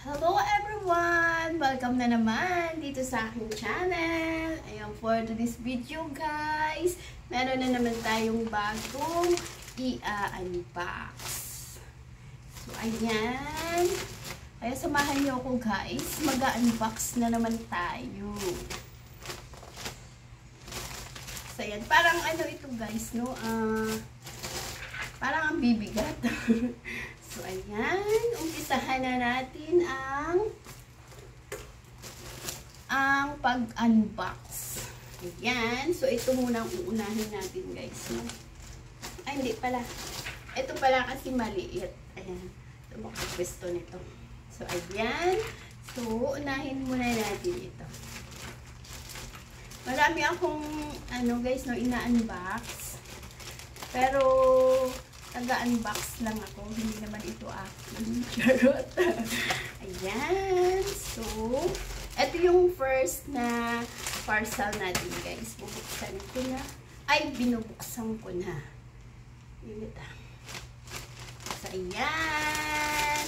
Hello everyone! Welcome na naman dito sa aking channel. Ayan, for today's video guys, meron na naman tayong bagong i-unbox. So ayan. Kaya samahan niyo ako guys, mag-unbox na naman tayo. So ayan, parang ano ito guys, no? Parang ang bibigat. So, ayan. Umpisahan na natin ang pag-unbox. Ayan. So, ito muna ang uunahin natin, guys. No? Ay, hindi pala. Ito pala kasi maliit. Ayan. Ito makapwesto nito. So, ayan. So, unahin muna natin ito. Marami akong, guys, no, ina-unbox. Pero, taga-unbox lang ako. Hindi naman ito akin. Charot. Ayan. So, ito yung first na parcel natin, guys. Bubuksan ko na. Ay, binubuksan ko na. Yun ito. So, ayan.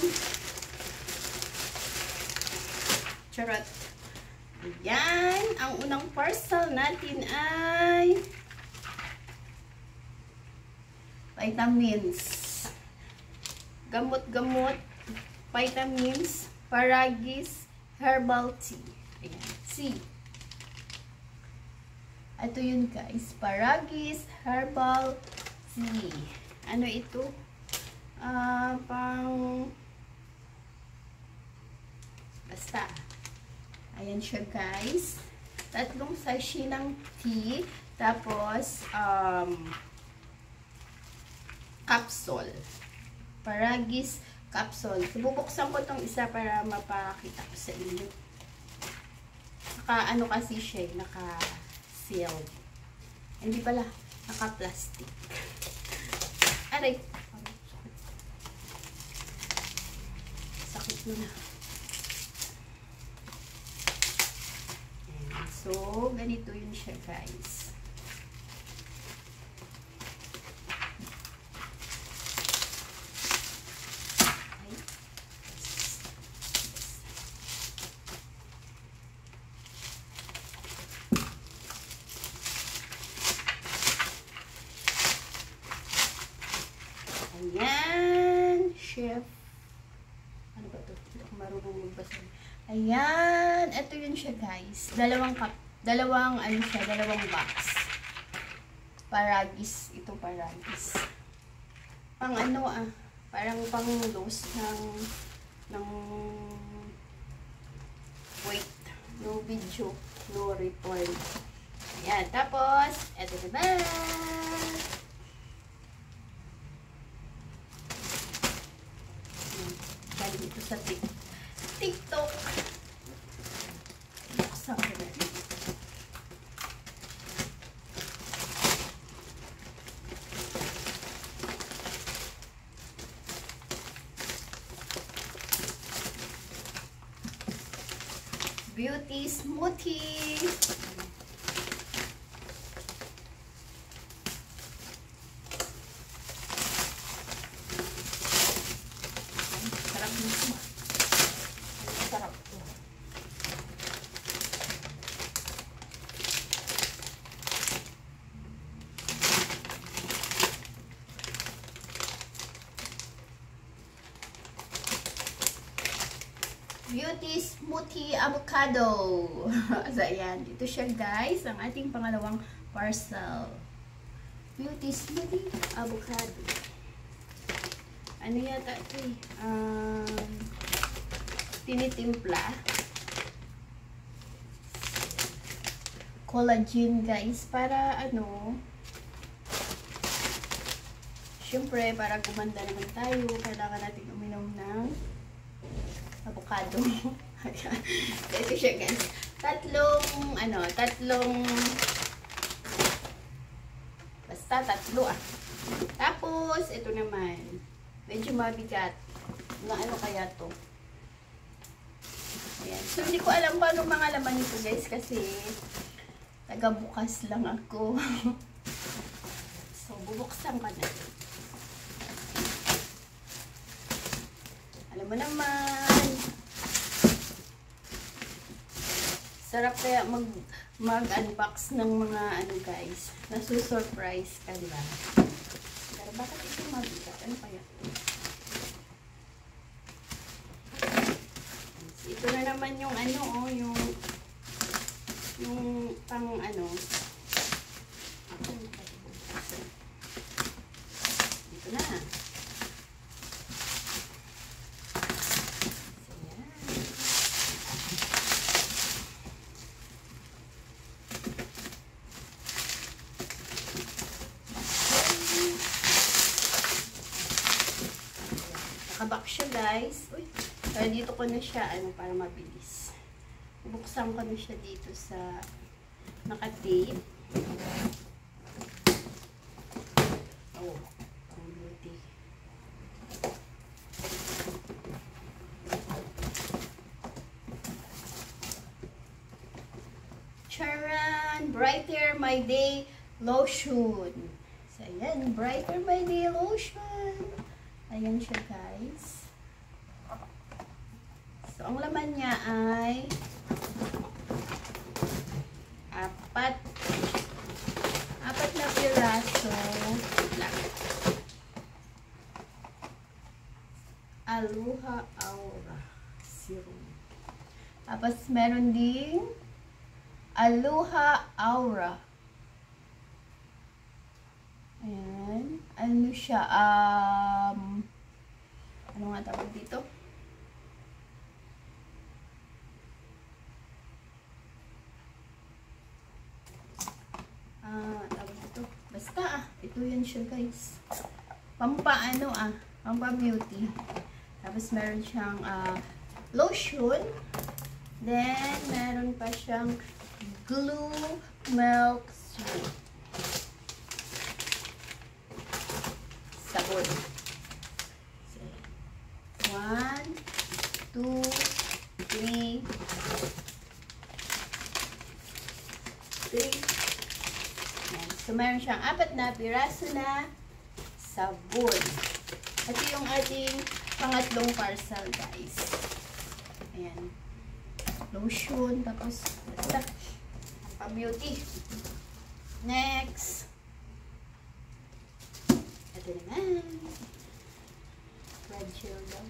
Charot. Ayan. Ang unang parcel natin ay vitamins. Gamot-gamot, vitamins, Paragis, herbal tea. Ayan, C. Ito yun guys, Paragis, herbal tea. Ano ito? Basta. Ayan siya guys. Tatlong sachet ng tea. Tapos, capsule. Paragis capsule. So, bubuksan ko itong isa para mapakita ko sa inyo. Naka, kasi siya, naka-seal. Hindi pala, naka-plastic. Aray. Sakit mo na. Ayan. So, ganito yun siya, guys. Ayan, chef. Ano ba ito? Hindi ako marunong magbasa. Ayan, ito yun siya guys. Dalawang box. Paragis, ito Paragis. Pang parang pang dose ng wait, no video, no report. Ayan, tapos, ito na. Dito sa TikTok. Buksan ko na. Beauty smoothie. Sarap to. Beauty smoothie avocado. So, ayan. Ito siya guys. Ang ating pangalawang parcel. Beauty smoothie avocado. Ano yata ito eh? Tinitimpla. Collagen guys. Para syempre para gumanda naman tayo, kailangan natin uminom ng avocado. Ito siya guys. Basta tatlo Tapos, ito naman. Medyo mabigat. Ano kaya to? Ayan. So, hindi ko alam paano mga laman nito guys kasi taga-bukas lang ako. So, bubuksan ka na. Alam mo naman, Sarap kaya mag-unbox ng mga ano guys. Nasusurprise ka, diba? Pero bakit ito mabigat? Ano kaya? Ito na naman yung ano, oh, yung pang ano. Dito na. Nakabak siya guys. Uy, kaya dito ko na siya, ano, para mabilis. Buksan ko na siya dito sa naka-tape. Oh, ang beauty. Charan! Brighter My Day Lotion. So, ayan. Brighter My Day Lotion. Ayan siya, guys. So, ang laman niya ay apat na piraso Aloha Aura Serum. Tapos, meron ding Aloha Aura. Ayan. Ano siya? Ano nga tawag dito? Tawag dito. Basta ito yan siya guys. Pampaano pampa-beauty. Tapos meron siyang lotion. Then, meron pa siyang glue milk sweet. Sabon. 1, 2, 3. So, meron siyang 4 na piraso na sabon. Ito yung ating pangatlong parcel, guys. Ayan. Lotion. Tapos, basta. Pa-beauty. Next. Ito naman. Red gel daw.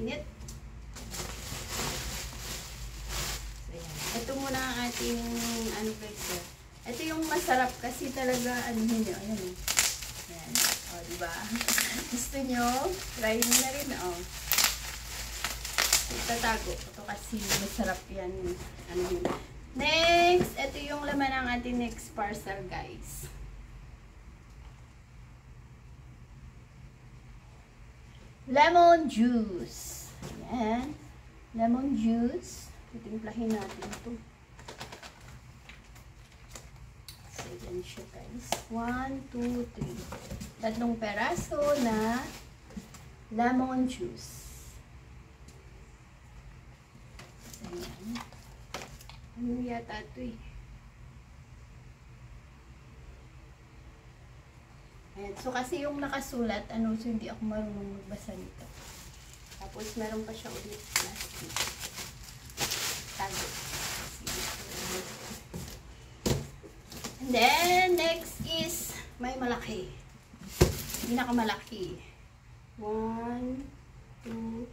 Init. So, yan. Ito muna ang ating, ano guys, ito yung masarap kasi talaga, ano yun, ayan eh. Ayan. O, diba? Gusto nyo? Try nyo na rin, o. Itatago. Ito kasi masarap yan. Ano yun. Next, ito yung laman ng ating next parcel, guys. Lemon juice. Ayan. Lemon juice. Titimplahin natin ito. So, yan siya guys. 1, 2, 3. 3 peraso na lemon juice. Ayan. Ano yata ito eh? Ayan. So, kasi yung nakasulat, so hindi ako marunong magbasa nito. Tapos, meron pa siya ulit plastic. Tago. And then, next is, may malaki. Pinakamalaki. 1, 2,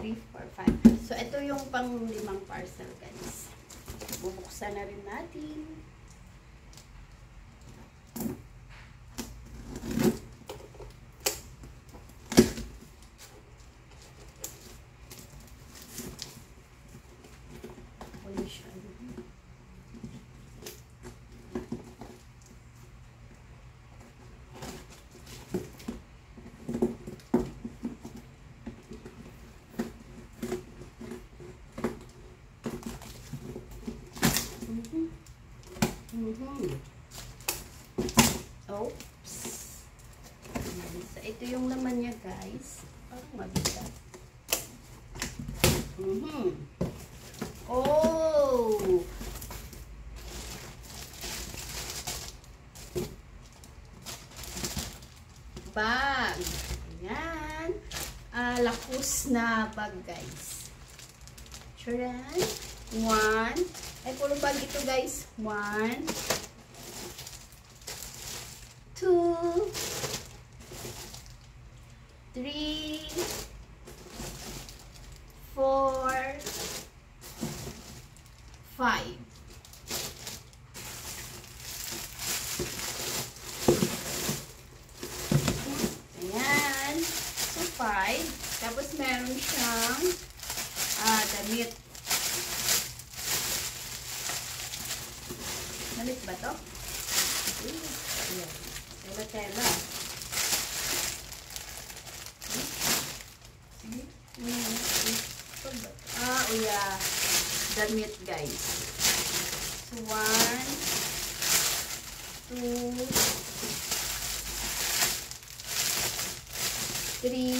3, 4, 5. So, ito yung pang 5 parcel, guys. Bubuksan na rin natin. Oops. So, ito yung laman niya, guys. Parang mabigat. Oh! Bag. Ayan. Lakus na bag, guys. Charan. 1. Ay, puro bag ito, guys. 1, 2, 3, 4, 5. Ayan. So, 5. Tapos, meron siyang damit. Damit ba to? Ayan. Tela-tela. Oh yeah. Damit, guys. So, 1, 2, 3,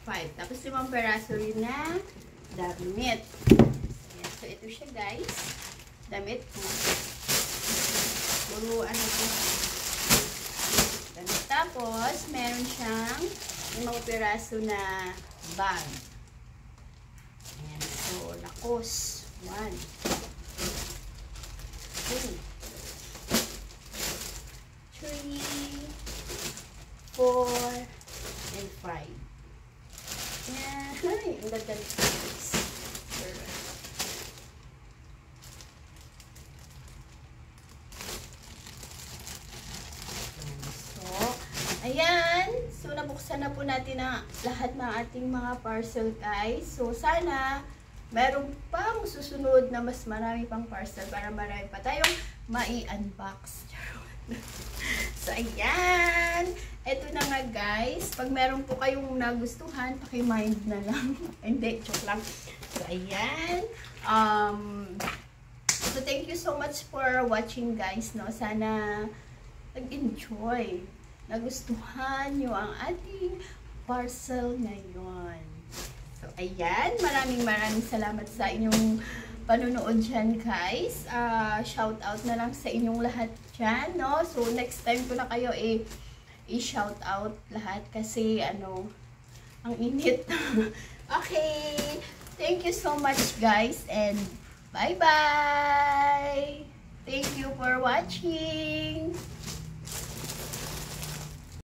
5. Tapos 5 peraso rin na damit. Ayan. So, ito siya, guys. Damit po. Puro ano po. Damit. Tapos, meron siyang 5 peraso na bag. Ayan. So, lakos. 1, 2, 3, 4, and 5. Ayan. Ay, ang ganda nito, guys. Ayan. So, nabuksan na po natin ang lahat ng ating mga parcel, guys. So, sana meron pang susunod na mas marami pang parcel para marami pa tayong mai-unbox. So, ayan. Ito na nga, guys. Pag meron po kayong nagustuhan, paki-mind na lang. Hindi, joke lang. So, ayan. So, thank you so much for watching, guys. No? Sana nag-enjoy. Nagustuhan nyo ang ating parcel ngayon. So, ayan. Maraming salamat sa inyong panunood dyan, guys. Shout out na lang sa inyong lahat dyan, no? So, next time ko na kayo i-shout out lahat kasi, ano, ang init. Okay. Thank you so much, guys. And bye-bye. Thank you for watching.